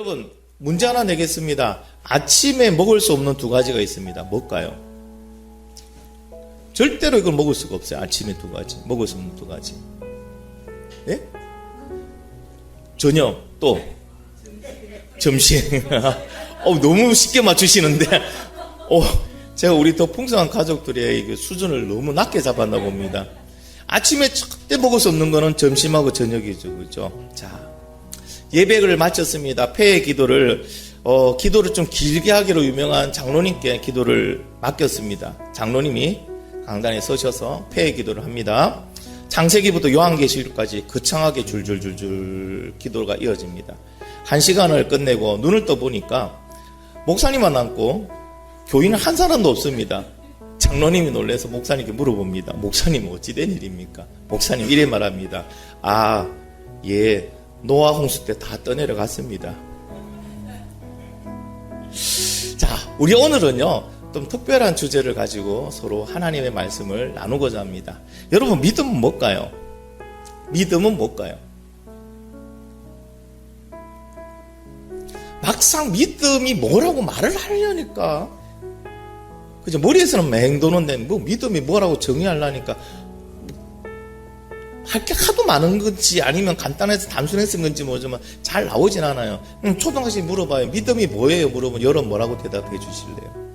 여러분, 문제 하나 내겠습니다. 아침에 먹을 수 없는 두 가지가 있습니다. 뭘까요? 절대로 이걸 먹을 수가 없어요. 아침에 두 가지. 먹을 수 없는 두 가지. 예? 저녁, 또 점심. 너무 쉽게 맞추시는데, 제가 우리 더 풍성한 가족들의 수준을 너무 낮게 잡았나 봅니다. 아침에 절대 먹을 수 없는 거는 점심하고 저녁이죠. 그죠? 자, 예배를 마쳤습니다. 폐의 기도를 좀 길게 하기로 유명한 장로님께 기도를 맡겼습니다. 장로님이 강단에 서셔서 폐의 기도를 합니다. 창세기부터 요한계시록까지 거창하게 줄줄줄줄 기도가 이어집니다. 1시간을 끝내고 눈을 떠보니까 목사님만 남고 교인은 한 사람도 없습니다. 장로님이 놀라서 목사님께 물어봅니다. 목사님 어찌된 일입니까? 목사님 이래 말합니다. 예, 노아 홍수 때 다 떠내려갔습니다. 자, 우리 오늘은요 좀 특별한 주제를 가지고 서로 하나님의 말씀을 나누고자 합니다. 여러분, 믿음은 뭘까요? 믿음은 뭘까요? 막상 믿음이 뭐라고 말을 하려니까, 그죠? 머리에서는 맹 도는데 믿음이 뭐라고 정의하려니까 할 게 하도 많은 건지 아니면 간단해서 단순해서 건지 뭐지만 잘 나오진 않아요. 초등학생 물어봐요. 믿음이 뭐예요? 물어보면 여러분 뭐라고 대답해 주실래요?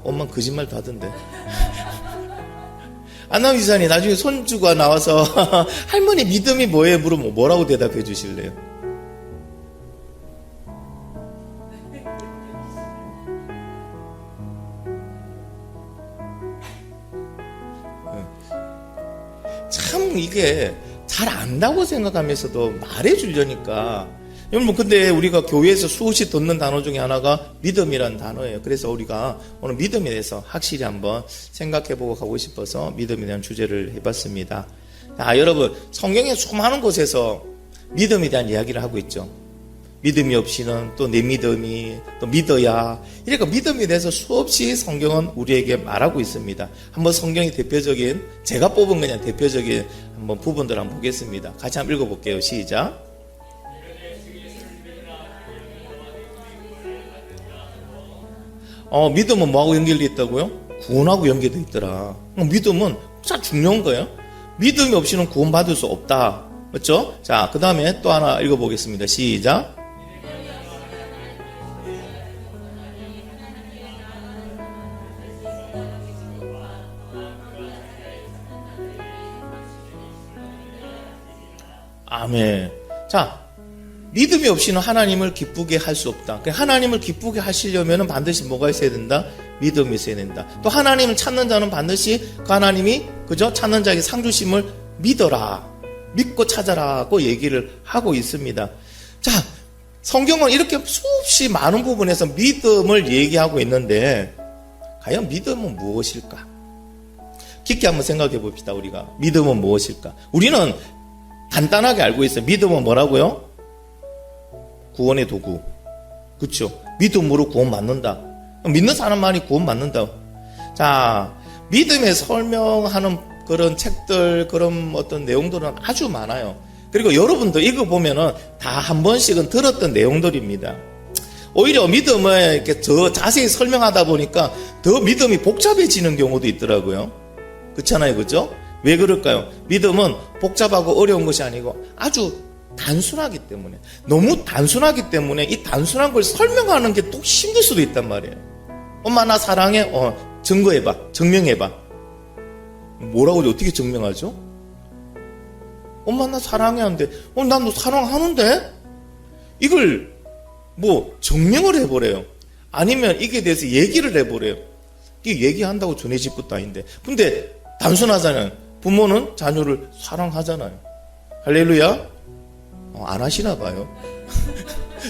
엄마 거짓말도 하던데. 안남 이사님 나중에 손주가 나와서 할머니 믿음이 뭐예요? 물으면 뭐라고 대답해 주실래요? 참 이게 잘 안다고 생각하면서도 말해 주려니까. 여러분, 근데 우리가 교회에서 수없이 듣는 단어 중에 하나가 믿음이라는 단어예요. 그래서 우리가 오늘 믿음에 대해서 확실히 한번 생각해보고 가고 싶어서 믿음에 대한 주제를 해봤습니다. 자, 여러분, 성경의 수많은 곳에서 믿음에 대한 이야기를 하고 있죠. 믿음이 없이는 또 내 믿음이 또 믿어야. 그러니까 믿음에 대해서 수없이 성경은 우리에게 말하고 있습니다. 한번 성경의 대표적인, 제가 뽑은 그냥 대표적인 한번 부분들 한번 보겠습니다. 같이 한번 읽어볼게요. 시작. 믿음은 뭐하고 연결되어 있다고요? 구원하고 연결되어 있더라. 믿음은 참 중요한 거예요. 믿음이 없이는 구원받을 수 없다. 맞죠? 자, 그 다음에 또 하나 읽어보겠습니다. 시작. 아멘. 자, 믿음이 없이는 하나님을 기쁘게 할 수 없다. 하나님을 기쁘게 하시려면 반드시 뭐가 있어야 된다? 믿음이 있어야 된다. 또 하나님을 찾는 자는 반드시 그 하나님이, 그죠? 찾는 자에게 상 주심을 믿어라. 믿고 찾아라고 얘기를 하고 있습니다. 자, 성경은 이렇게 수없이 많은 부분에서 믿음을 얘기하고 있는데, 과연 믿음은 무엇일까? 깊게 한번 생각해 봅시다, 우리가. 믿음은 무엇일까? 우리는 간단하게 알고 있어요. 믿음은 뭐라고요? 구원의 도구. 그렇죠? 믿음으로 구원받는다. 믿는 사람만이 구원받는다. 자, 믿음에 설명하는 그런 책들, 그런 어떤 내용들은 아주 많아요. 그리고 여러분도 읽어보면은 다 한 번씩은 들었던 내용들입니다. 오히려 믿음을 이렇게 더 자세히 설명하다 보니까 더 믿음이 복잡해지는 경우도 있더라고요. 그렇잖아요. 그죠? 왜 그럴까요? 믿음은 복잡하고 어려운 것이 아니고 아주 단순하기 때문에, 너무 단순하기 때문에 이 단순한 걸 설명하는 게 또 힘들 수도 있단 말이에요. 엄마 나 사랑해? 증거해봐. 증명해봐. 뭐라고 어떻게 증명하죠? 엄마 나 사랑해 하는데 난 너 사랑하는데? 이걸 뭐 증명을 해보래요. 아니면 이게 대해서 얘기를 해보래요. 이게 얘기한다고 전해질 것도 아닌데. 근데 단순하잖아요. 부모는 자녀를 사랑하잖아요. 할렐루야. 안 하시나 봐요.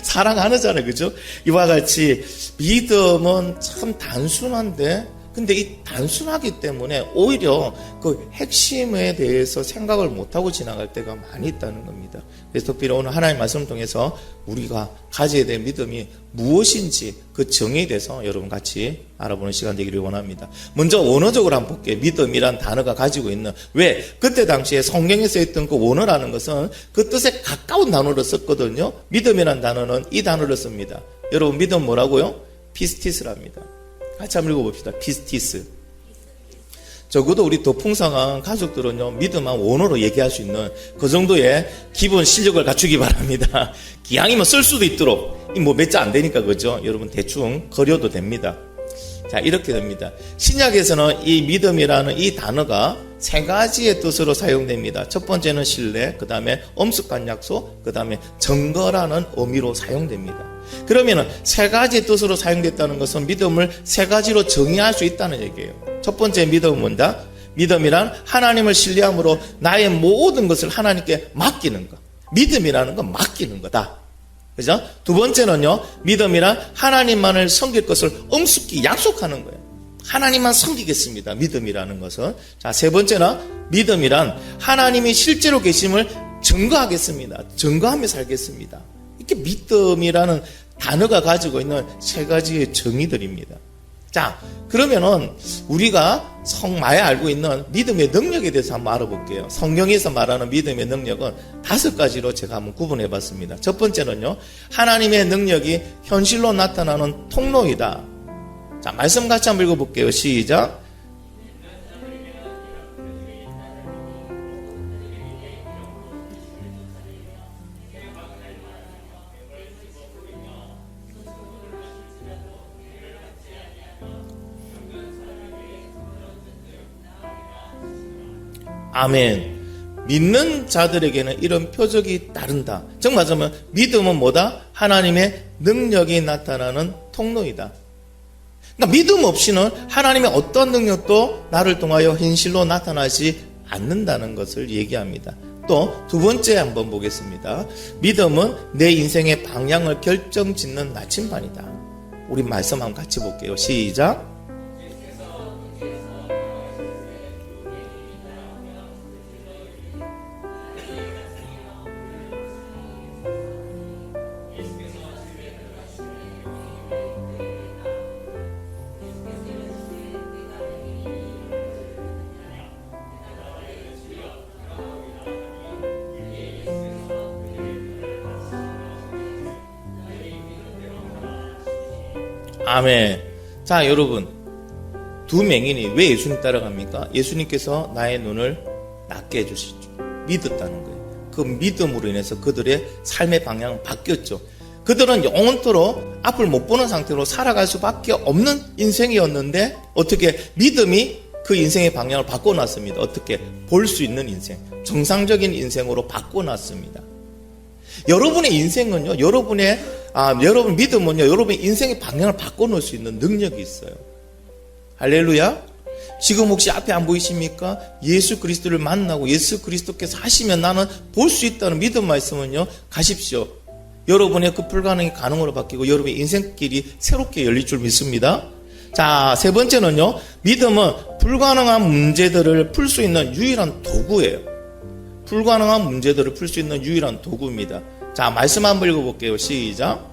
사랑 안 하잖아요. 그죠? 이와 같이 믿음은 참 단순한데 근데 이 단순하기 때문에 오히려 그 핵심에 대해서 생각을 못하고 지나갈 때가 많이 있다는 겁니다. 그래서 특별히 오늘 하나님의 말씀을 통해서 우리가 가져야 될 믿음이 무엇인지 그 정의에 대해서 여러분 같이 알아보는 시간 되기를 원합니다. 먼저 원어적으로 한번 볼게요. 믿음이란 단어가 가지고 있는, 왜? 그때 당시에 성경에 써있던 그 원어라는 것은 그 뜻에 가까운 단어를 썼거든요. 믿음이란 단어는 이 단어를 씁니다. 여러분 믿음 뭐라고요? 피스티스랍니다. 같이 한번 읽어봅시다. 피스티스. 적어도 우리 더 풍성한 가족들은요, 믿음한 원어로 얘기할 수 있는 그 정도의 기본 실력을 갖추기 바랍니다. 기왕이면 쓸 수도 있도록, 뭐 몇 자 안 되니까, 그죠? 여러분 대충 거려도 됩니다. 자, 이렇게 됩니다. 신약에서는 이 믿음이라는 이 단어가 세 가지의 뜻으로 사용됩니다. 첫 번째는 신뢰, 그 다음에 엄숙한 약속, 그 다음에 증거라는 의미로 사용됩니다. 그러면은 세 가지의 뜻으로 사용됐다는 것은 믿음을 세 가지로 정의할 수 있다는 얘기예요. 첫 번째 믿음은 뭔다? 믿음이란 하나님을 신뢰함으로 나의 모든 것을 하나님께 맡기는 것. 믿음이라는 건 맡기는 거다. 그죠? 두 번째는요, 믿음이란 하나님만을 섬길 것을 엄숙히 약속하는 거예요. 하나님만 섬기겠습니다. 믿음이라는 것은. 자, 세 번째는 믿음이란 하나님이 실제로 계심을 증거하겠습니다. 증거하며 살겠습니다. 이렇게 믿음이라는 단어가 가지고 있는 세 가지의 정의들입니다. 자, 그러면은 우리가 많이 알고 있는 믿음의 능력에 대해서 한번 알아볼게요. 성경에서 말하는 믿음의 능력은 5가지로 제가 한번 구분해 봤습니다. 첫 번째는요, 하나님의 능력이 현실로 나타나는 통로이다. 자, 말씀 같이 한번 읽어볼게요. 시작. 아멘. 믿는 자들에게는 이런 표적이 따른다. 즉 말하자면 믿음은 뭐다? 하나님의 능력이 나타나는 통로이다. 그러니까 믿음 없이는 하나님의 어떤 능력도 나를 통하여 현실로 나타나지 않는다는 것을 얘기합니다. 또 두 번째 한번 보겠습니다. 믿음은 내 인생의 방향을 결정짓는 나침반이다. 우리 말씀 한번 같이 볼게요. 시작. 아멘. 자, 여러분, 두 맹인이 왜 예수님 따라갑니까? 예수님께서 나의 눈을 낫게 해주시죠. 믿었다는 거예요. 그 믿음으로 인해서 그들의 삶의 방향은 바뀌었죠. 그들은 영원토록 앞을 못 보는 상태로 살아갈 수밖에 없는 인생이었는데 어떻게 믿음이 그 인생의 방향을 바꿔놨습니다. 어떻게? 볼 수 있는 인생, 정상적인 인생으로 바꿔놨습니다. 여러분의 인생은요, 여러분 믿음은요, 여러분의 인생의 방향을 바꿔놓을 수 있는 능력이 있어요. 할렐루야. 지금 혹시 앞에 안 보이십니까? 예수 그리스도를 만나고 예수 그리스도께서 하시면 나는 볼 수 있다는 믿음만 있으면요, 가십시오. 여러분의 그 불가능이 가능으로 바뀌고 여러분의 인생길이 새롭게 열릴 줄 믿습니다. 자, 세 번째는요, 믿음은 불가능한 문제들을 풀 수 있는 유일한 도구예요. 불가능한 문제들을 풀 수 있는 유일한 도구입니다. 자, 말씀 한번 읽어볼게요. 시작.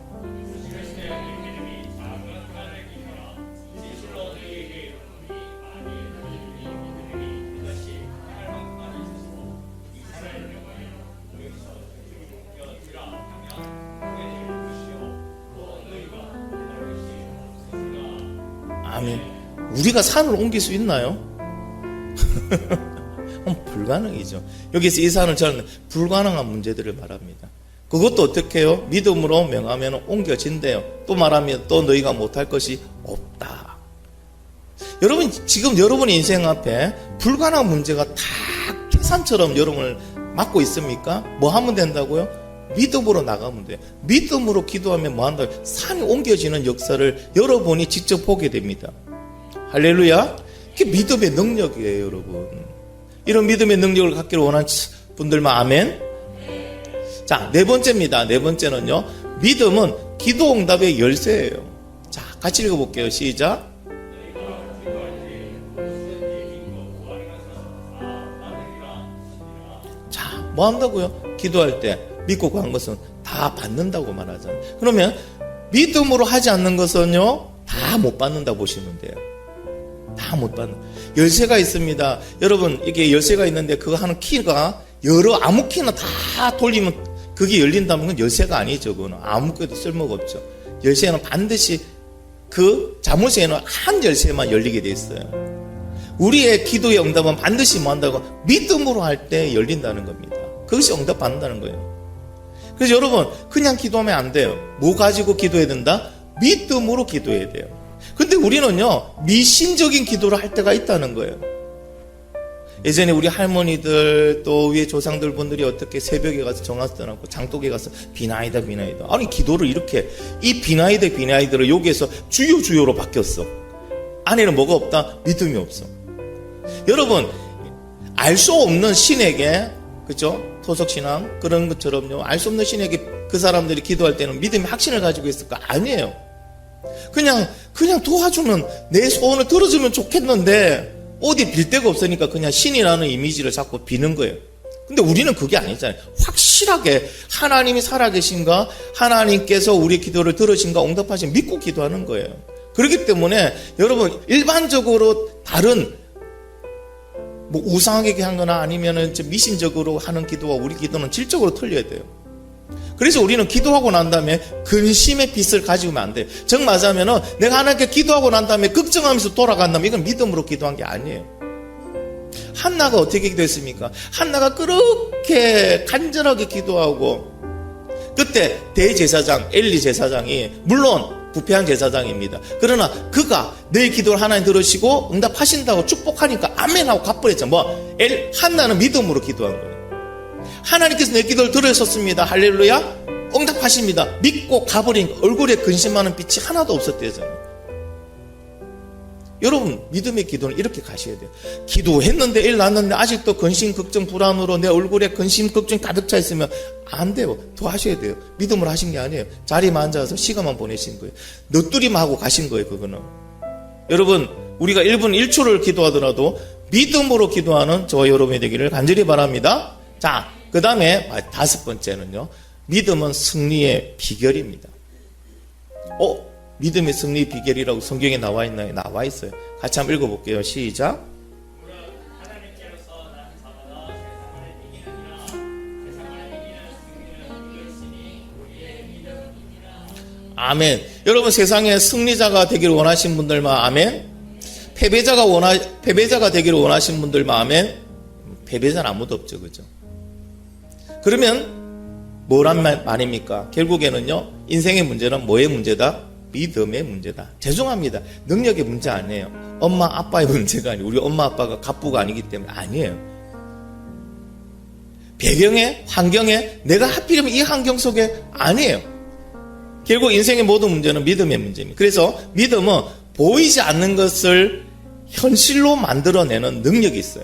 아멘. 우리가 산을 옮길 수 있나요? 불가능이죠. 여기서 이 산을 저는 불가능한 문제들을 말합니다. 그것도 어떻게 해요? 믿음으로 명하면 옮겨진대요. 또 말하면 또 너희가 못할 것이 없다. 여러분, 지금 여러분의 인생 앞에 불가능한 문제가 다 계산처럼 여러분을 막고 있습니까? 뭐 하면 된다고요? 믿음으로 나가면 돼요. 믿음으로 기도하면 뭐 한다고요? 산이 옮겨지는 역사를 여러분이 직접 보게 됩니다. 할렐루야. 그게 믿음의 능력이에요, 여러분. 이런 믿음의 능력을 갖기를 원하는 분들만 아멘. 자, 네 번째입니다. 네 번째는요, 믿음은 기도 응답의 열쇠예요. 자, 같이 읽어볼게요. 시작. 뭐 한다고요? 기도할 때 믿고 간 것은 다 받는다고 말하잖아요. 그러면 믿음으로 하지 않는 것은요, 다 못 받는다 보시면 돼요. 다 못 받는. 열쇠가 있습니다. 여러분, 이게 열쇠가 있는데 그거 하는 키가 아무 키나 다 돌리면 그게 열린다면 그건 열쇠가 아니죠. 그거는 아무 것도 쓸모가 없죠. 열쇠는 반드시 그 자물쇠는 한 열쇠만 열리게 돼 있어요. 우리의 기도의 응답은 반드시 뭐 한다고? 믿음으로 할 때 열린다는 겁니다. 그것이 응답 받는다는 거예요. 그래서 여러분, 그냥 기도하면 안 돼요. 뭐 가지고 기도해야 된다? 믿음으로 기도해야 돼요. 근데 우리는요, 미신적인 기도를 할 때가 있다는 거예요. 예전에 우리 할머니들 또 위에 조상들 분들이 어떻게 새벽에 가서 정화 떠나고 장독에 가서 비나이다. 아니, 기도를 이렇게, 이 비나이다를 여기에서 주요로 바뀌었어. 안에는 뭐가 없다? 믿음이 없어. 여러분, 알 수 없는 신에게, 그죠? 토속신앙 그런 것처럼요, 알 수 없는 신에게 그 사람들이 기도할 때는 믿음의 확신을 가지고 있을까? 아니에요. 그냥 도와주는, 내 소원을 들어주면 좋겠는데 어디 빌 데가 없으니까 그냥 신이라는 이미지를 자꾸 비는 거예요. 근데 우리는 그게 아니잖아요. 확실하게 하나님이 살아계신가, 하나님께서 우리 기도를 들으신가, 응답하신 믿고 기도하는 거예요. 그렇기 때문에 여러분, 일반적으로 다른 뭐 우상하게 한 거나 아니면은 미신적으로 하는 기도와 우리 기도는 질적으로 틀려야 돼요. 그래서 우리는 기도하고 난 다음에 근심의 빛을 가지고는 안 돼요. 정말하자면은 내가 하나님께 기도하고 난 다음에 걱정하면서 돌아간다면 이건 믿음으로 기도한 게 아니에요. 한나가 어떻게 기도했습니까? 한나가 그렇게 간절하게 기도하고, 그때 대제사장 엘리 제사장이 물론 부패한 제사장입니다. 그러나 그가 내 기도를 하나님 들으시고 응답하신다고 축복하니까 아멘하고 갚으랬죠. 한나는 믿음으로 기도한 거예요. 하나님께서 내 기도를 들으셨습니다. 할렐루야. 응답하십니다. 믿고 가버리니까 얼굴에 근심하는 빛이 하나도 없었대잖아요. 여러분, 믿음의 기도는 이렇게 가셔야 돼요. 기도했는데 일 났는데 아직도 근심, 걱정, 불안으로 내 얼굴에 근심, 걱정이 가득 차 있으면 안 돼요. 더 하셔야 돼요. 믿음으로 하신 게 아니에요. 자리에만 앉아서 시간만 보내신 거예요. 너뚜리만 하고 가신 거예요. 그거는. 여러분, 우리가 1분 1초를 기도하더라도 믿음으로 기도하는 저와 여러분이 되기를 간절히 바랍니다. 자, 그 다음에 5번째는요, 믿음은 승리의 비결입니다. 믿음의 승리 비결이라고 성경에 나와 있나요? 나와 있어요. 같이 한번 읽어볼게요. 시작. 아멘. 여러분, 세상에 승리자가 되기를 원하신 분들만 아멘. 패배자가 되기를 원하신 분들만 아멘. 패배자는 아무도 없죠, 그죠? 그러면 뭐란 말입니까? 결국에는요, 인생의 문제는 뭐의 문제다? 믿음의 문제다. 죄송합니다. 능력의 문제 아니에요. 엄마 아빠의 문제가 아니에요. 우리 엄마 아빠가 갑부가 아니기 때문에 아니에요. 배경에, 환경에, 내가 하필이면 이 환경 속에 아니에요. 결국 인생의 모든 문제는 믿음의 문제입니다. 그래서 믿음은 보이지 않는 것을 현실로 만들어내는 능력이 있어요.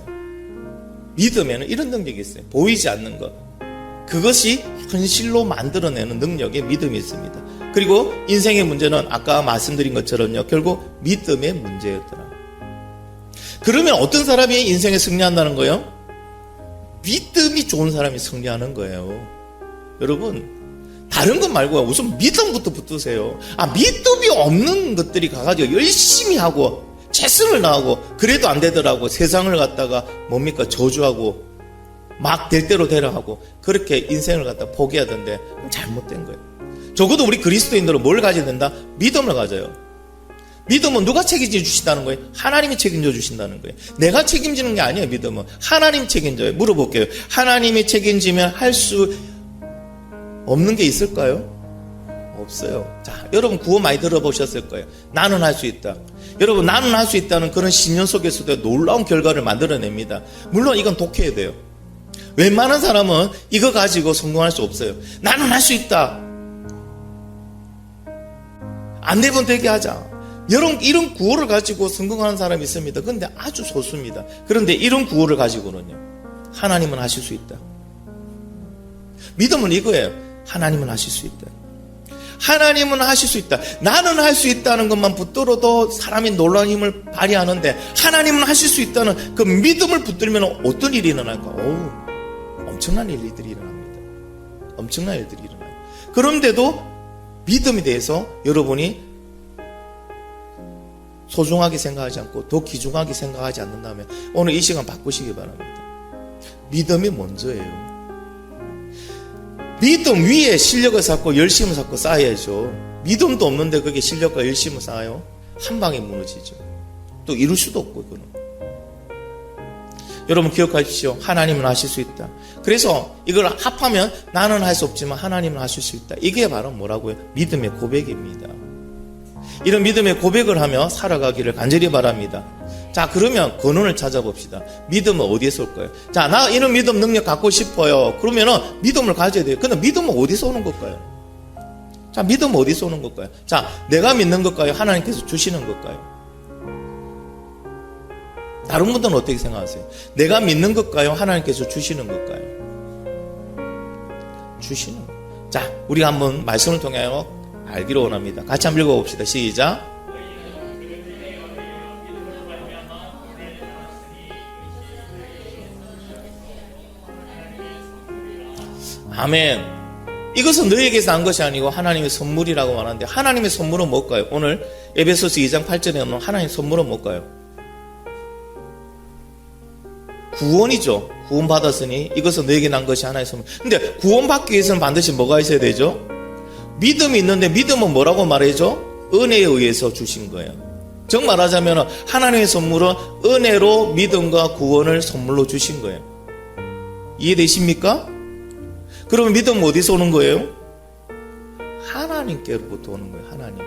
믿음에는 이런 능력이 있어요. 보이지 않는 것, 그것이 현실로 만들어내는 능력에 믿음이 있습니다. 그리고 인생의 문제는 아까 말씀드린 것처럼요, 결국 믿음의 문제였더라. 그러면 어떤 사람이 인생에 승리한다는 거예요? 믿음이 좋은 사람이 승리하는 거예요. 여러분, 다른 것 말고 우선 믿음부터 붙으세요. 믿음이 없는 것들이 가가지고 열심히 하고 최선을 다하고 그래도 안 되더라고 세상을 갖다가 뭡니까? 저주하고 막 될 대로 되라하고 그렇게 인생을 갖다 포기하던데 잘못된 거예요. 적어도 우리 그리스도인들은 뭘 가져야 된다? 믿음을 가져요. 믿음은 누가 책임져 주신다는 거예요? 하나님이 책임져 주신다는 거예요. 내가 책임지는 게 아니에요. 믿음은 하나님 책임져요. 물어볼게요. 하나님이 책임지면 할 수 없는 게 있을까요? 없어요. 자, 여러분 구호 많이 들어보셨을 거예요. 나는 할 수 있다. 여러분, 나는 할 수 있다는 그런 신념 속에서도 놀라운 결과를 만들어냅니다. 물론 이건 독해야 돼요. 웬만한 사람은 이거 가지고 성공할 수 없어요. 나는 할 수 있다. 안 되면 되게 하자. 여러분, 이런 구호를 가지고 성공하는 사람이 있습니다. 그런데 아주 소수입니다. 그런데 이런 구호를 가지고는요, 하나님은 하실 수 있다. 믿음은 이거예요. 하나님은 하실 수 있다. 하나님은 하실 수 있다. 나는 할 수 있다는 것만 붙들어도 사람이 놀라운 힘을 발휘하는데 하나님은 하실 수 있다는 그 믿음을 붙들면 어떤 일이 일어날까? 엄청난 일들이 일어납니다. 엄청난 일들이 일어나요. 그런데도 믿음에 대해서 여러분이 소중하게 생각하지 않고 더 귀중하게 생각하지 않는다면 오늘 이 시간 바꾸시기 바랍니다. 믿음이 먼저예요. 믿음 위에 실력을 쌓고 열심을 쌓고 쌓아야죠. 믿음도 없는데 그게 실력과 열심을 쌓아요? 한 방에 무너지죠. 또 이룰 수도 없고 그거는. 여러분 기억하십시오. 하나님은 하실 수 있다. 그래서 이걸 합하면 나는 할 수 없지만 하나님은 하실 수 있다. 이게 바로 뭐라고요? 믿음의 고백입니다. 이런 믿음의 고백을 하며 살아가기를 간절히 바랍니다. 자, 그러면 근원을 찾아봅시다. 믿음은 어디에서 올까요? 자, 나 이런 믿음 능력 갖고 싶어요. 그러면은 믿음을 가져야 돼요. 근데 믿음은 어디서 오는 걸까요? 자, 믿음은 어디서 오는 걸까요? 자, 내가 믿는 걸까요? 하나님께서 주시는 걸까요? 다른 분들은 어떻게 생각하세요? 내가 믿는 걸까요? 하나님께서 주시는 걸까요? 주시는 것. 자, 우리가 한번 말씀을 통하여 알기를 원합니다. 같이 한번 읽어봅시다. 시작. 아멘. 이것은 너에게서 난 것이 아니고 하나님의 선물이라고 말하는데 하나님의 선물은 뭘까요? 오늘 에베소서 2장 8절에 나오는 하나님의 선물은 뭘까요? 구원이죠. 구원 받았으니 이것은 너에게 난 것이 하나의 선물. 근데 구원 받기 위해서는 반드시 뭐가 있어야 되죠? 믿음이 있는데 믿음은 뭐라고 말해죠? 은혜에 의해서 주신 거예요. 정 말하자면 하나님의 선물은 은혜로 믿음과 구원을 선물로 주신 거예요. 이해되십니까? 그러면 믿음은 어디서 오는 거예요? 하나님께로부터 오는 거예요. 하나님.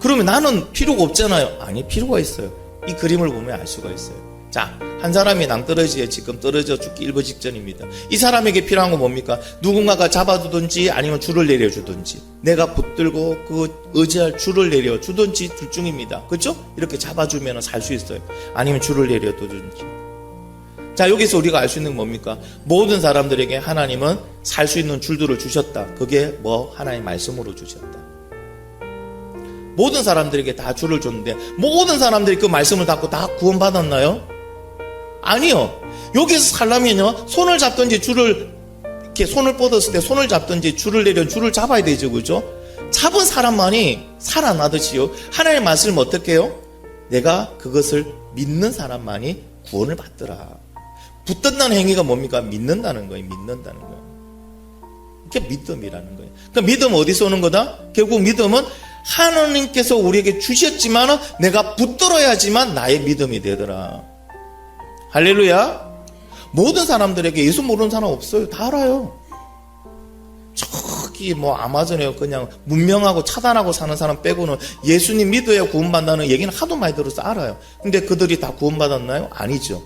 그러면 나는 필요가 없잖아요. 아니, 필요가 있어요. 이 그림을 보면 알 수가 있어요. 자, 한 사람이 낭떠러지에 지금 떨어져 죽기 일부 직전입니다. 이 사람에게 필요한 건 뭡니까? 누군가가 잡아두든지 아니면 줄을 내려주든지 내가 붙들고 그 의지할 줄을 내려주든지 둘 중입니다. 그렇죠? 이렇게 잡아주면 살 수 있어요. 아니면 줄을 내려두든지. 자, 여기서 우리가 알 수 있는 건 뭡니까? 모든 사람들에게 하나님은 살 수 있는 줄들을 주셨다. 그게 뭐? 하나님의 말씀으로 주셨다. 모든 사람들에게 다 줄을 줬는데 모든 사람들이 그 말씀을 받고 다 구원받았나요? 아니요. 여기서 살려면요, 손을 잡든지 줄을, 이렇게 손을 뻗었을 때 손을 잡든지 줄을 내려 줄을 잡아야 되죠. 그죠? 잡은 사람만이 살아나듯이요. 하나님의 말씀을 어떻게 해요? 내가 그것을 믿는 사람만이 구원을 받더라. 붙든다는 행위가 뭡니까? 믿는다는 거예요. 믿는다는 거예요. 이게 믿음이라는 거예요. 그러니까 믿음은 어디서 오는 거다? 결국 믿음은 하나님께서 우리에게 주셨지만 내가 붙들어야지만 나의 믿음이 되더라. 할렐루야. 모든 사람들에게 예수 모르는 사람 없어요. 다 알아요. 저기 뭐 아마존에 그냥 문명하고 차단하고 사는 사람 빼고는 예수님 믿어야 구원받는다는 얘기는 하도 많이 들어서 알아요. 근데 그들이 다 구원받았나요? 아니죠.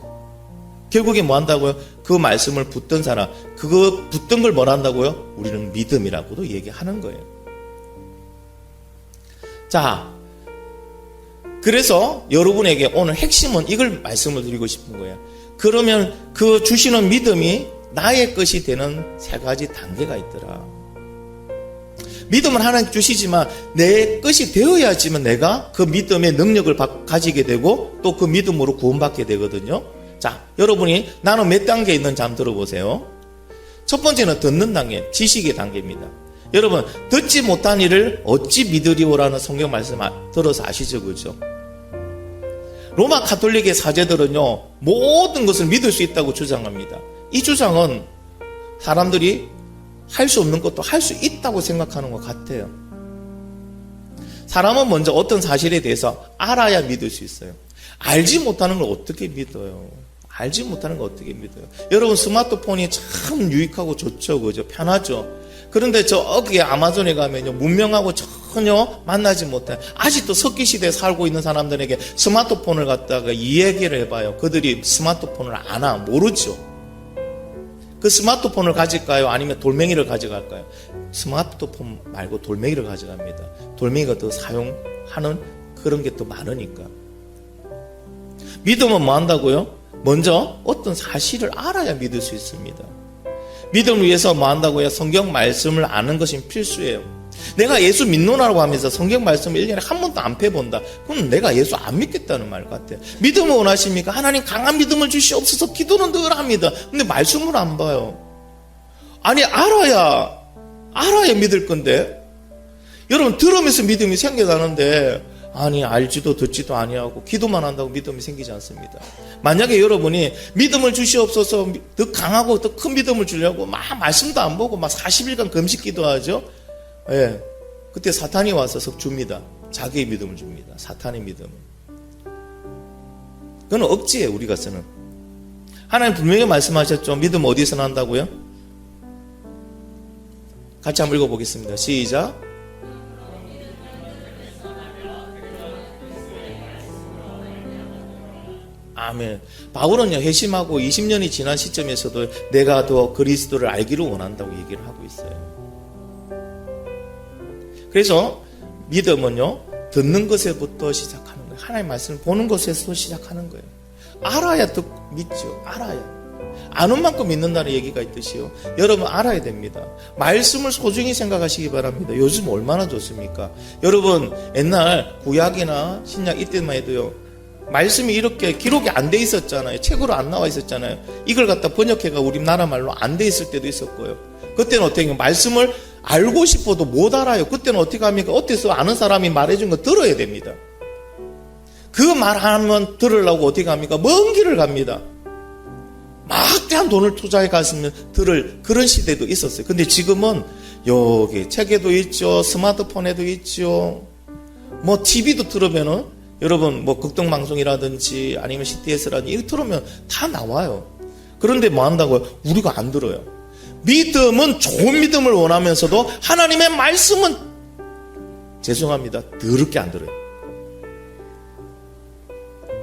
결국에 뭐 한다고요? 그 말씀을 붙든 사람, 그거 붙든 걸 뭘 한다고요? 우리는 믿음이라고도 얘기하는 거예요. 자, 그래서 여러분에게 오늘 핵심은 이걸 말씀을 드리고 싶은 거예요. 그러면 그 주시는 믿음이 나의 것이 되는 세 가지 단계가 있더라. 믿음은 하나님 주시지만 내 것이 되어야지만 내가 그 믿음의 능력을 가지게 되고 또 그 믿음으로 구원받게 되거든요. 자, 여러분이 나는 몇 단계에 있는지 한번 들어보세요. 첫 번째는 듣는 단계, 지식의 단계입니다. 여러분, 듣지 못한 일을 어찌 믿으리오라는 성경 말씀 들어서 아시죠? 그죠? 로마 가톨릭의 사제들은요, 모든 것을 믿을 수 있다고 주장합니다. 이 주장은 사람들이 할 수 없는 것도 할 수 있다고 생각하는 것 같아요. 사람은 먼저 어떤 사실에 대해서 알아야 믿을 수 있어요. 알지 못하는 걸 어떻게 믿어요? 알지 못하는 걸 어떻게 믿어요? 여러분, 스마트폰이 참 유익하고 좋죠. 그죠? 편하죠? 그런데 저기 아마존에 가면요, 문명하고 전혀 만나지 못해. 아직도 석기 시대에 살고 있는 사람들에게 스마트폰을 갖다가 이 얘기를 해봐요. 그들이 스마트폰을 아나, 모르죠. 그 스마트폰을 가질까요? 아니면 돌멩이를 가져갈까요? 스마트폰 말고 돌멩이를 가져갑니다. 돌멩이가 더 사용하는 그런 게 더 많으니까. 믿음은 뭐 한다고요? 먼저 어떤 사실을 알아야 믿을 수 있습니다. 믿음을 위해서 뭐 한다고요? 성경 말씀을 아는 것이 필수예요. 내가 예수 믿노라고 하면서 성경 말씀을 1년에 한 번도 안 펴본다. 그건 내가 예수 안 믿겠다는 말 같아요. 믿음을 원하십니까? 하나님 강한 믿음을 주시옵소서. 기도는 늘 합니다. 근데 말씀을 안 봐요. 아니 알아야 믿을 건데. 여러분 들으면서 믿음이 생겨나는데 아니 알지도 듣지도 아니하고 기도만 한다고 믿음이 생기지 않습니다. 만약에 여러분이 믿음을 주시옵소서 더 강하고 더 큰 믿음을 주려고 막 말씀도 안 보고 막 40일간 금식 기도하죠. 예, 그때 사탄이 와서 줍니다. 자기의 믿음을 줍니다. 사탄의 믿음을. 그건 억지예요. 우리가 쓰는. 하나님 분명히 말씀하셨죠. 믿음 어디서 난다고요? 같이 한번 읽어보겠습니다. 시작. 아멘. 바울은요, 회심하고 20년이 지난 시점에서도 내가 더 그리스도를 알기를 원한다고 얘기를 하고 있어요. 그래서 믿음은요, 듣는 것에부터 시작하는 거예요. 하나님의 말씀을 보는 것에서 시작하는 거예요. 알아야 믿죠. 알아야. 아는 만큼 믿는다는 얘기가 있듯이요. 여러분 알아야 됩니다. 말씀을 소중히 생각하시기 바랍니다. 요즘 얼마나 좋습니까? 여러분 옛날 구약이나 신약 이때만 해도요. 말씀이 이렇게 기록이 안 돼 있었잖아요. 책으로 안 나와 있었잖아요. 이걸 갖다 번역해가 우리나라 말로 안 돼 있을 때도 있었고요. 그때는 어떻게 해요? 말씀을 알고 싶어도 못 알아요. 그때는 어떻게 합니까? 어때서 아는 사람이 말해준 거 들어야 됩니다. 그 말하면 들으려고 어떻게 합니까? 먼 길을 갑니다. 막대한 돈을 투자해 갔으면 들을 그런 시대도 있었어요. 근데 지금은 여기 책에도 있죠. 스마트폰에도 있죠. 뭐 TV도 들으면은 여러분 뭐 극동방송이라든지 아니면 CTS라든지 이거 들으면 다 나와요. 그런데 뭐 한다고요? 우리가 안 들어요. 믿음은 좋은 믿음을 원하면서도 하나님의 말씀은 죄송합니다. 더럽게 안 들어요.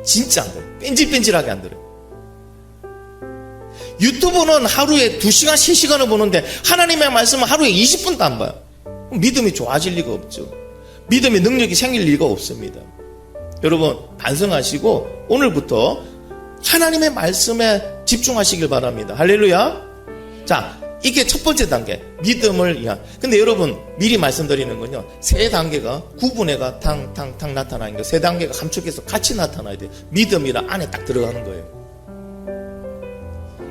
진짜 안 들어요. 뺀질뺀질하게 안 들어요. 유튜브는 하루에 2시간, 3시간을 보는데 하나님의 말씀은 하루에 20분도 안 봐요. 믿음이 좋아질 리가 없죠. 믿음의 능력이 생길 리가 없습니다. 여러분 반성하시고 오늘부터 하나님의 말씀에 집중하시길 바랍니다. 할렐루야. 자, 이게 첫 번째 단계 믿음을 위한. 근데 여러분 미리 말씀드리는 건요, 세 단계가 구분해가 탕탕탕 나타나는 거예요. 세 단계가 감축해서 같이 나타나야 돼요. 믿음이라 안에 딱 들어가는 거예요.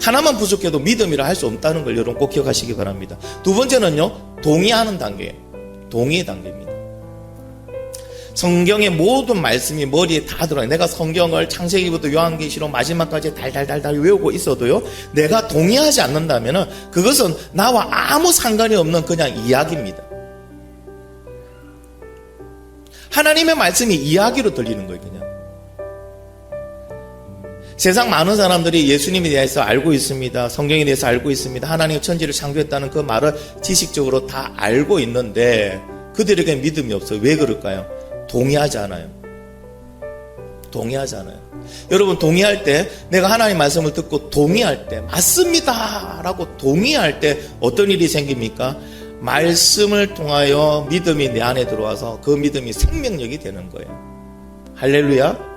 하나만 부족해도 믿음이라 할 수 없다는 걸 여러분 꼭 기억하시기 바랍니다. 두 번째는요, 동의하는 단계예요. 동의의 단계입니다. 성경의 모든 말씀이 머리에 다 들어요. 내가 성경을 창세기부터 요한계시록 마지막까지 달달달달 외우고 있어도요, 내가 동의하지 않는다면 그것은 나와 아무 상관이 없는 그냥 이야기입니다. 하나님의 말씀이 이야기로 들리는 거예요. 그냥 세상 많은 사람들이 예수님에 대해서 알고 있습니다. 성경에 대해서 알고 있습니다. 하나님이 천지를 창조했다는 그 말을 지식적으로 다 알고 있는데 그들에게 믿음이 없어요. 왜 그럴까요? 동의하지 않아요. 동의하지 않아요. 여러분 동의할 때, 내가 하나님 말씀을 듣고 동의할 때, 맞습니다 라고 동의할 때 어떤 일이 생깁니까? 말씀을 통하여 믿음이 내 안에 들어와서 그 믿음이 생명력이 되는 거예요. 할렐루야.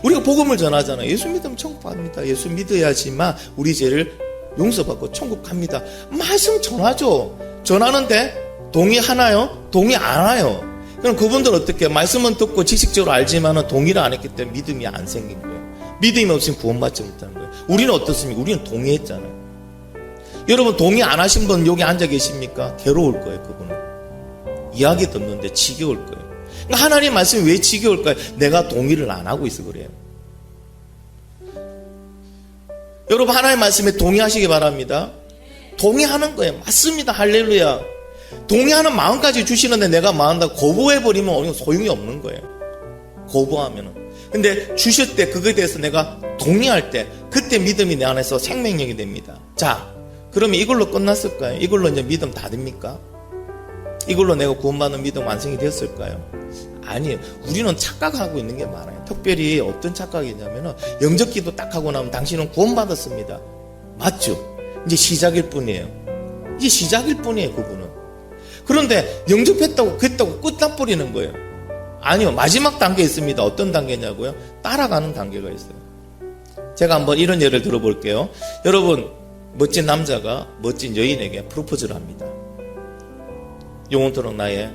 우리가 복음을 전하잖아요. 예수 믿으면 천국 갑니다. 예수 믿어야지만 우리 죄를 용서받고 천국 갑니다. 말씀 전하죠. 전하는데 동의하나요? 동의 안 해요. 그럼 그분들 어떻게 해요? 말씀은 듣고 지식적으로 알지만 동의를 안 했기 때문에 믿음이 안 생긴 거예요. 믿음이 없으면 구원받지 못하는 거예요. 우리는 어떻습니까? 우리는 동의했잖아요. 여러분 동의 안 하신 분 여기 앉아 계십니까? 괴로울 거예요. 그분은 이야기 듣는데 지겨울 거예요. 그러니까 하나님 말씀이 왜 지겨울까요? 내가 동의를 안 하고 있어 그래요. 여러분 하나님 말씀에 동의하시기 바랍니다. 동의하는 거예요. 맞습니다. 할렐루야. 동의하는 마음까지 주시는데 내가 마음다 거부해버리면 소용이 없는 거예요. 거부하면은. 근데 주실 때 그거에 대해서 내가 동의할 때 그때 믿음이 내 안에서 생명력이 됩니다. 자, 그러면 이걸로 끝났을까요? 이걸로 이제 믿음 다 됩니까? 이걸로 내가 구원받는 믿음 완성이 됐을까요? 아니에요. 우리는 착각하고 있는 게 많아요. 특별히 어떤 착각이냐면은 영접기도 딱 하고 나면 당신은 구원받았습니다. 맞죠? 이제 시작일 뿐이에요. 이제 시작일 뿐이에요, 그분은. 그런데 영접했다고 그랬다고 끝나버리는 거예요. 아니요. 마지막 단계 있습니다. 어떤 단계냐고요? 따라가는 단계가 있어요. 제가 한번 이런 예를 들어볼게요. 여러분 멋진 남자가 멋진 여인에게 프로포즈를 합니다. 영원토록 나의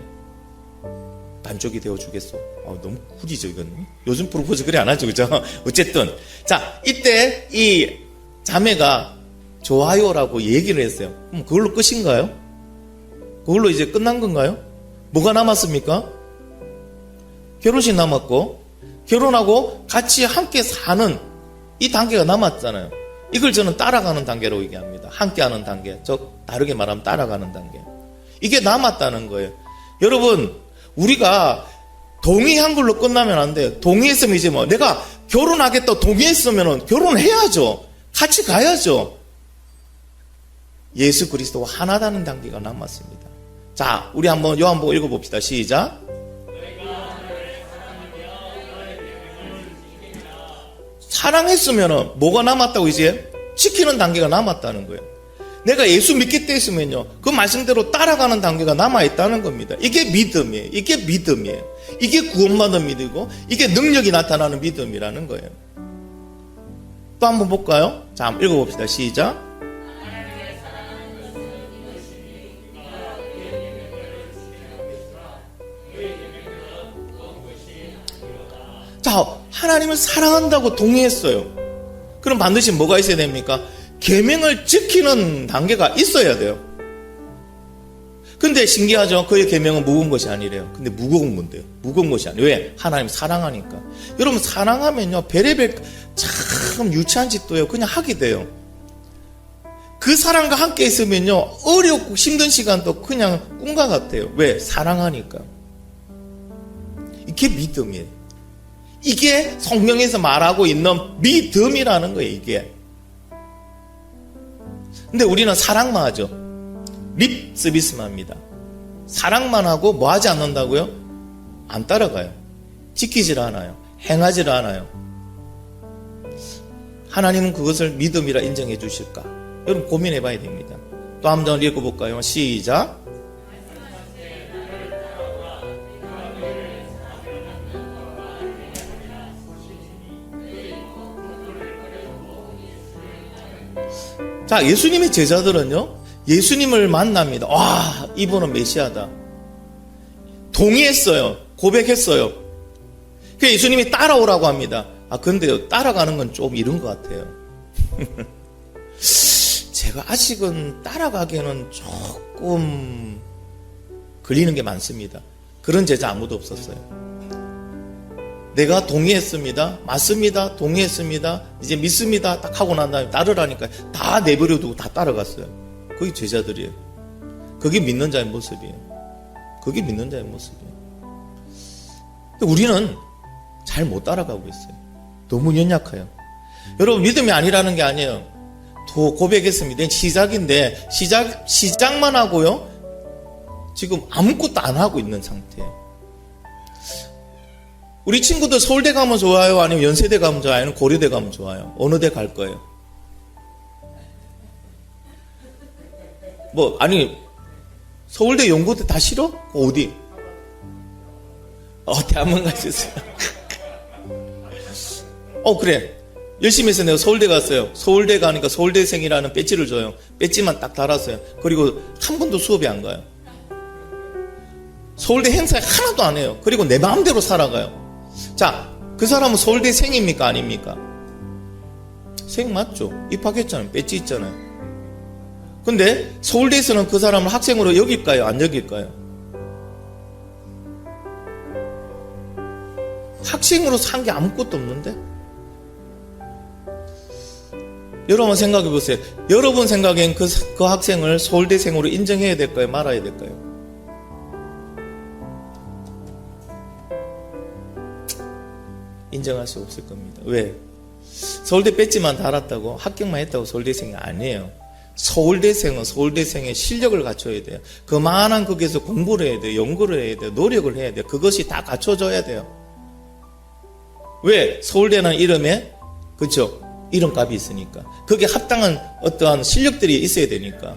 반쪽이 되어주겠소. 너무 구리죠, 이건. 요즘 프로포즈 그래 안 하죠, 그죠? 어쨌든. 자, 이때 이 자매가 좋아요라고 얘기를 했어요. 그럼 그걸로 끝인가요? 그걸로 이제 끝난 건가요? 뭐가 남았습니까? 결혼식 남았고, 결혼하고 같이 함께 사는 이 단계가 남았잖아요. 이걸 저는 따라가는 단계로 얘기합니다. 함께하는 단계. 다르게 말하면 따라가는 단계. 이게 남았다는 거예요. 여러분, 우리가 동의한 걸로 끝나면 안 돼요. 동의했으면 이제 내가 결혼하겠다 동의했으면 결혼해야죠. 같이 가야죠. 예수 그리스도와 하나다는 단계가 남았습니다. 자, 우리 한번 요한복음 읽어봅시다. 시작. 사랑했으면 뭐가 남았다고 이제? 지키는 단계가 남았다는 거예요. 내가 예수 믿겠다 했으면요, 그 말씀대로 따라가는 단계가 남아있다는 겁니다. 이게 믿음이에요. 이게 믿음이에요. 이게 구원받은 믿음이고, 이게 능력이 나타나는 믿음이라는 거예요. 또 한번 볼까요? 자, 한번 읽어봅시다. 시작. 자, 하나님을 사랑한다고 동의했어요. 그럼 반드시 뭐가 있어야 됩니까? 계명을 지키는 단계가 있어야 돼요. 근데 신기하죠? 그의 계명은 무거운 것이 아니래요. 근데 무거운 건데요. 무거운 것이 아니에요. 왜? 하나님 사랑하니까. 여러분, 사랑하면요, 별의별 참 유치한 짓도요, 그냥 하게 돼요. 그 사람과 함께 있으면요, 어렵고 힘든 시간도 그냥 꿈과 같아요. 왜? 사랑하니까. 이게 믿음이에요. 이게 성경에서 말하고 있는 믿음이라는 거예요, 이게. 근데 우리는 사랑만 하죠. 립 서비스만 합니다. 사랑만 하고 뭐 하지 않는다고요? 안 따라가요. 지키질 않아요. 행하질 않아요. 하나님은 그것을 믿음이라 인정해 주실까? 여러분 고민해 봐야 됩니다. 또 한 번 읽어볼까요? 시작. 자, 예수님의 제자들은요, 예수님을 만납니다. 와, 이분은 메시아다. 동의했어요. 고백했어요. 그래서 예수님이 따라오라고 합니다. 근데요, 따라가는 건 좀 이른 것 같아요. 제가 아직은 따라가기에는 조금 걸리는 게 많습니다. 그런 제자 아무도 없었어요. 내가 동의했습니다. 맞습니다. 동의했습니다. 이제 믿습니다. 딱 하고 난 다음에 따르라니까 다 내버려두고 다 따라갔어요. 그게 제자들이에요. 그게 믿는 자의 모습이에요. 그게 믿는 자의 모습이에요. 근데 우리는 잘 못 따라가고 있어요. 너무 연약해요. 여러분, 믿음이 아니라는 게 아니에요. 고백했습니다. 시작인데 시작만 하고요, 지금 아무것도 안 하고 있는 상태예요. 우리 친구들 서울대 가면 좋아요? 아니면 연세대 가면 좋아요? 아니면 고려대 가면 좋아요? 어느 대 갈 거예요? 아니, 서울대, 연고대 다 싫어? 어디? 대학만 가셨어요. 그래. 열심히 해서 내가 서울대 갔어요. 서울대 가니까 서울대생이라는 배지를 줘요. 배지만 딱 달았어요. 그리고 한 번도 수업에 안 가요. 서울대 행사에 하나도 안 해요. 그리고 내 마음대로 살아가요. 자, 그 사람은 서울대생입니까? 아닙니까? 생 맞죠? 입학했잖아요. 배지 있잖아요. 근데 서울대에서는 그 사람을 학생으로 여길까요? 안 여길까요? 학생으로 산 게 아무것도 없는데? 여러분 생각해 보세요. 여러분 생각엔 그 학생을 서울대생으로 인정해야 될까요? 말아야 될까요? 인정할 수 없을 겁니다. 왜? 서울대 배지만 달았다고, 합격만 했다고 서울대생이 아니에요. 서울대생은 서울대생의 실력을 갖춰야 돼요. 그만한 거기에서 공부를 해야 돼요. 연구를 해야 돼요. 노력을 해야 돼요. 그것이 다 갖춰져야 돼요. 왜? 서울대는 이름에, 그렇죠? 이름값이 있으니까. 거기에 합당한 어떠한 실력들이 있어야 되니까.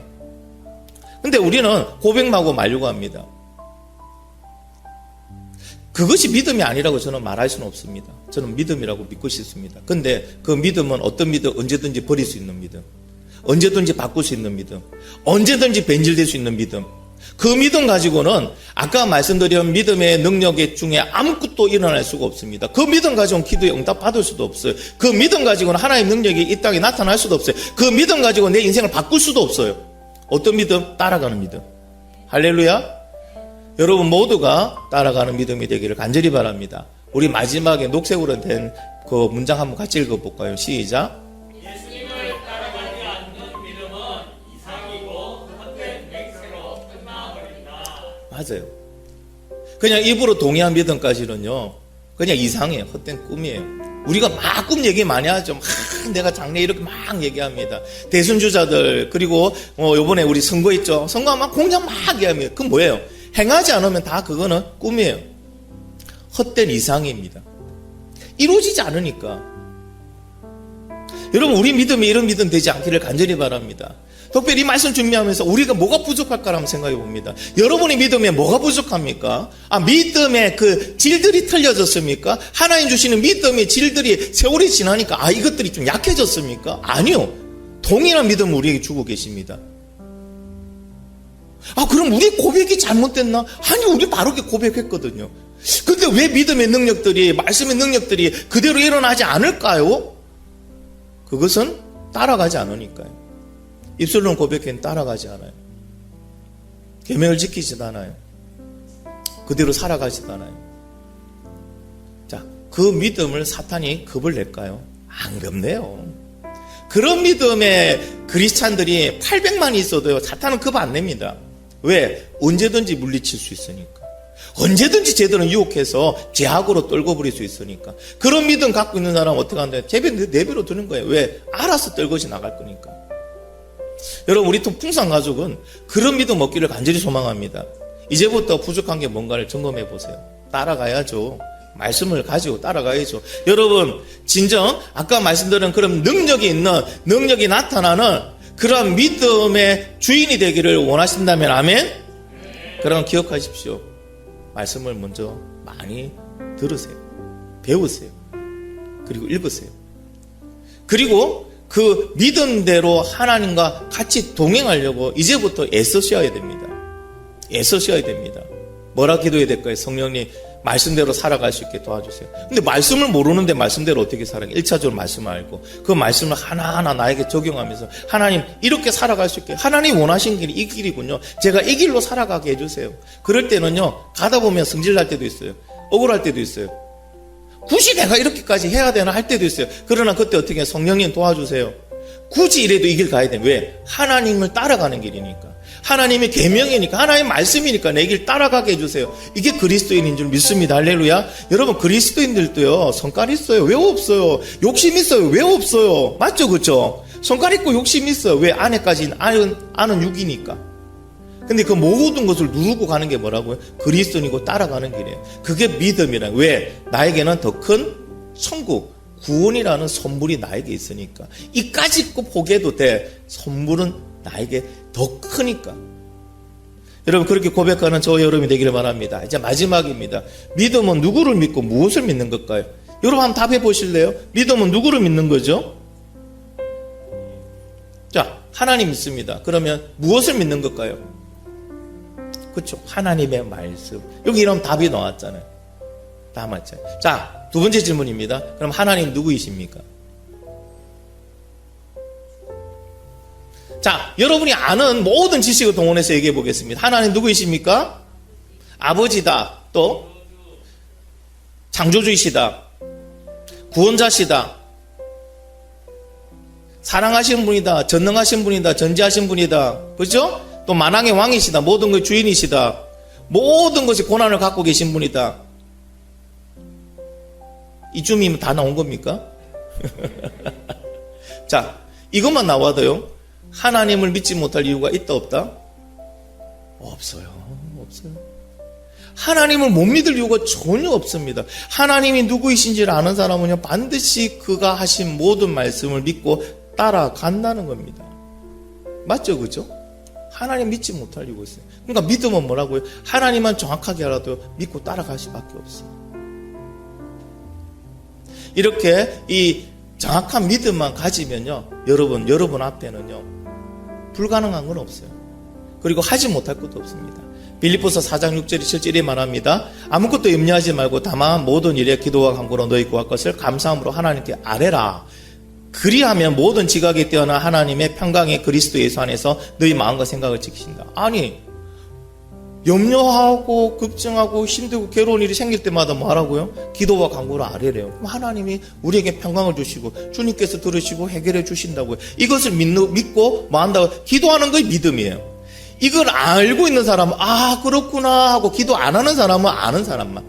근데 우리는 고백만 하고 말려고 합니다. 그것이 믿음이 아니라고 저는 말할 수는 없습니다. 저는 믿음이라고 믿고 싶습니다. 근데 그 믿음은 어떤 믿음? 언제든지 버릴 수 있는 믿음, 언제든지 바꿀 수 있는 믿음, 언제든지 변질될 수 있는 믿음, 그 믿음 가지고는 아까 말씀드린 믿음의 능력 중에 아무것도 일어날 수가 없습니다. 그 믿음 가지고는 기도에 응답 받을 수도 없어요. 그 믿음 가지고는 하나님의 능력이 이 땅에 나타날 수도 없어요. 그 믿음 가지고 내 인생을 바꿀 수도 없어요. 어떤 믿음? 따라가는 믿음. 할렐루야. 여러분 모두가 따라가는 믿음이 되기를 간절히 바랍니다. 우리 마지막에 녹색으로 된 그 문장 한번 같이 읽어볼까요? 시작. 예수님을 따라가지 않는 믿음은 이상이고 헛된 맹세로 끝나버린다. 맞아요. 그냥 입으로 동의한 믿음까지는요, 그냥 이상해요. 헛된 꿈이에요. 우리가 막 꿈 얘기 많이 하죠. 막 내가 장래 이렇게 막 얘기합니다. 대순주자들, 그리고 요번에 우리 선거 있죠. 선거하면 공장 막 얘기합니다. 그건 뭐예요? 행하지 않으면 다 그거는 꿈이에요. 헛된 이상입니다. 이루어지지 않으니까. 여러분, 우리 믿음이 이런 믿음 되지 않기를 간절히 바랍니다. 특별히 이 말씀 준비하면서 우리가 뭐가 부족할까 한번 생각해 봅니다. 여러분의 믿음에 뭐가 부족합니까? 믿음의 그 질들이 틀려졌습니까? 하나님 주시는 믿음의 질들이 세월이 지나니까 이것들이 좀 약해졌습니까? 아니요. 동일한 믿음을 우리에게 주고 계십니다. 그럼 우리 고백이 잘못됐나? 아니, 우리 바르게 고백했거든요. 근데 왜 믿음의 능력들이, 말씀의 능력들이 그대로 일어나지 않을까요? 그것은 따라가지 않으니까요. 입술로는 고백해는 따라가지 않아요. 계명을 지키지도 않아요. 그대로 살아가지도 않아요. 자, 그 믿음을 사탄이 겁을 낼까요? 안 겁내요. 그런 믿음의 그리스찬들이 800만이 있어도요, 사탄은 겁 안 냅니다. 왜? 언제든지 물리칠 수 있으니까. 언제든지 제대로 유혹해서 죄악으로 떨궈버릴 수 있으니까. 그런 믿음 갖고 있는 사람은 어떻게 하는데? 내배로 두는 거예요. 왜? 알아서 떨궈지 나갈 거니까. 여러분, 우리 풍성 가족은 그런 믿음 얻기를 간절히 소망합니다. 이제부터 부족한 게 뭔가를 점검해 보세요. 따라가야죠. 말씀을 가지고 따라가야죠. 여러분, 진정 아까 말씀드린 그런 능력이 나타나는 그런 믿음의 주인이 되기를 원하신다면 아멘? 그럼 기억하십시오. 말씀을 먼저 많이 들으세요. 배우세요. 그리고 읽으세요. 그리고 그 믿음대로 하나님과 같이 동행하려고 이제부터 애쓰셔야 됩니다. 애쓰셔야 됩니다. 뭐라 기도해야 될까요? 성령님, 말씀대로 살아갈 수 있게 도와주세요. 근데 말씀을 모르는데 말씀대로 어떻게 살아요? 1차적으로 말씀을 알고 그 말씀을 하나하나 나에게 적용하면서 하나님, 이렇게 살아갈 수 있게, 하나님 원하신 길이 이 길이군요. 제가 이 길로 살아가게 해주세요. 그럴 때는요, 가다 보면 승질날 때도 있어요. 억울할 때도 있어요. 굳이 내가 이렇게까지 해야 되나 할 때도 있어요. 그러나 그때 어떻게 해요? 성령님 도와주세요. 굳이 이래도 이 길 가야 돼. 왜? 하나님을 따라가는 길이니까. 하나님의 계명이니까, 하나님의 말씀이니까 내 길 따라가게 해주세요. 이게 그리스도인인 줄 믿습니다. 할렐루야. 여러분, 그리스도인들도요, 성깔 있어요. 왜 없어요? 욕심 있어요. 왜 없어요? 맞죠? 그렇죠? 성깔 있고 욕심 있어요. 왜? 안에까지 아는 육이니까. 근데 그 모든 것을 누르고 가는 게 뭐라고요? 그리스도인이고 따라가는 길이에요. 그게 믿음이라. 왜? 나에게는 더 큰 천국, 구원이라는 선물이 나에게 있으니까. 이까짓 거 포기해도 돼. 선물은 나에게 더 크니까. 여러분, 그렇게 고백하는 저 여러분이 되기를 바랍니다. 이제 마지막입니다. 믿음은 누구를 믿고 무엇을 믿는 걸까요? 여러분 한번 답해 보실래요? 믿음은 누구를 믿는 거죠? 자, 하나님 믿습니다. 그러면 무엇을 믿는 걸까요? 그렇죠. 하나님의 말씀. 여기 이런 답이 나왔잖아요. 다 맞죠. 자, 두 번째 질문입니다. 그럼 하나님 누구이십니까? 자, 여러분이 아는 모든 지식을 동원해서 얘기해 보겠습니다. 하나님 누구이십니까? 아버지다. 또 창조주이시다. 구원자시다. 사랑하시는 분이다. 전능하신 분이다. 전지하신 분이다. 그렇죠? 또 만왕의 왕이시다. 모든 것의 주인이시다. 모든 것이 고난을 갖고 계신 분이다. 이쯤이면 다 나온 겁니까? 자, 이것만 나와도요, 하나님을 믿지 못할 이유가 있다 없다? 없어요. 하나님을 못 믿을 이유가 전혀 없습니다. 하나님이 누구이신지를 아는 사람은요, 반드시 그가 하신 모든 말씀을 믿고 따라간다는 겁니다. 맞죠? 그죠? 하나님 믿지 못할 이유가 있어요. 그러니까 믿음은 뭐라고요? 하나님만 정확하게 알아도 믿고 따라갈 수밖에 없어요. 이렇게 이 정확한 믿음만 가지면요, 여러분 앞에는요, 불가능한 건 없어요. 그리고 하지 못할 것도 없습니다. 빌립보서 4장 6절이 실제로 말합니다. 아무것도 염려하지 말고 다만 모든 일에 기도와 간구로 너희 구할 것을 감사함으로 하나님께 아뢰라. 그리하면 모든 지각에 뛰어난 하나님의 평강의 그리스도 예수 안에서 너희 마음과 생각을 지키신다. 아니, 염려하고 걱정하고 힘들고 괴로운 일이 생길 때마다 뭐 하라고요? 기도와 간구로 아뢰래요. 그럼 하나님이 우리에게 평강을 주시고 주님께서 들으시고 해결해 주신다고요. 이것을 믿고 뭐 한다고? 기도하는 것이 믿음이에요. 이걸 알고 있는 사람은 아 그렇구나 하고, 기도 안 하는 사람은 아는 사람만.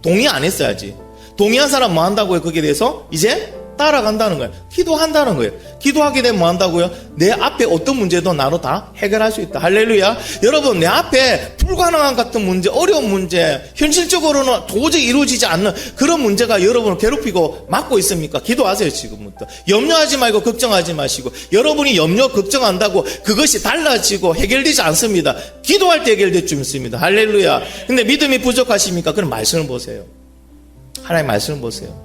동의 안 했어야지. 동의한 사람 뭐 한다고요? 거기에 대해서 이제 따라간다는 거예요. 기도한다는 거예요. 기도하게 되면 뭐 한다고요? 내 앞에 어떤 문제도 나로 다 해결할 수 있다. 할렐루야. 여러분, 내 앞에 불가능한 같은 문제, 어려운 문제, 현실적으로는 도저히 이루어지지 않는 그런 문제가 여러분을 괴롭히고 막고 있습니까? 기도하세요. 지금부터 염려하지 말고 걱정하지 마시고. 여러분이 염려 걱정한다고 그것이 달라지고 해결되지 않습니다. 기도할 때 해결될 줄 믿습니다. 할렐루야. 근데 믿음이 부족하십니까? 그럼 말씀을 보세요. 하나님 말씀을 보세요.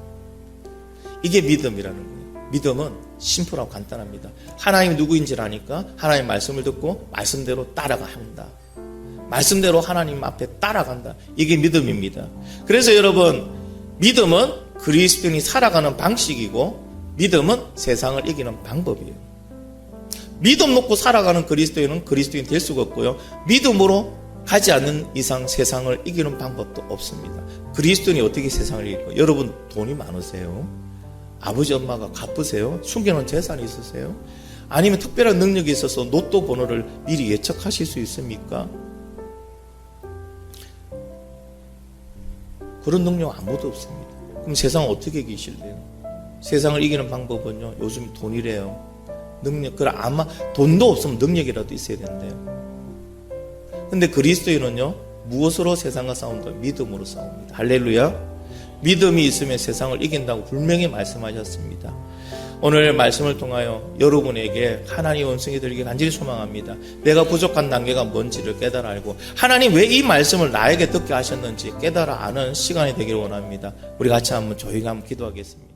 이게 믿음이라는 거예요. 믿음은 심플하고 간단합니다. 하나님이 누구인지를 아니까 하나님 말씀을 듣고 말씀대로 따라간다. 말씀대로 하나님 앞에 따라간다. 이게 믿음입니다. 그래서 여러분, 믿음은 그리스도인이 살아가는 방식이고 믿음은 세상을 이기는 방법이에요. 믿음 놓고 살아가는 그리스도인은 그리스도인 될 수가 없고요. 믿음으로 가지 않는 이상 세상을 이기는 방법도 없습니다. 그리스도인이 어떻게 세상을 이길까요? 여러분, 돈이 많으세요? 아버지 엄마가 갚으세요? 숨겨놓은 재산이 있으세요? 아니면 특별한 능력이 있어서 로또 번호를 미리 예측하실 수 있습니까? 그런 능력 아무도 없습니다. 그럼 세상을 어떻게 이기실래요? 세상을 이기는 방법은요, 요즘 돈이래요. 능력, 그럼 아마 돈도 없으면 능력이라도 있어야 된대요. 근데 그리스도인은요, 무엇으로 세상과 싸운다? 믿음으로 싸웁니다. 할렐루야. 믿음이 있으면 세상을 이긴다고 분명히 말씀하셨습니다. 오늘 말씀을 통하여 여러분에게 하나님의 음성이 들리길 간절히 소망합니다. 내가 부족한 단계가 뭔지를 깨달아 알고 하나님 왜 이 말씀을 나에게 듣게 하셨는지 깨달아 아는 시간이 되기를 원합니다. 우리 같이 한번 조용히 한번 기도하겠습니다.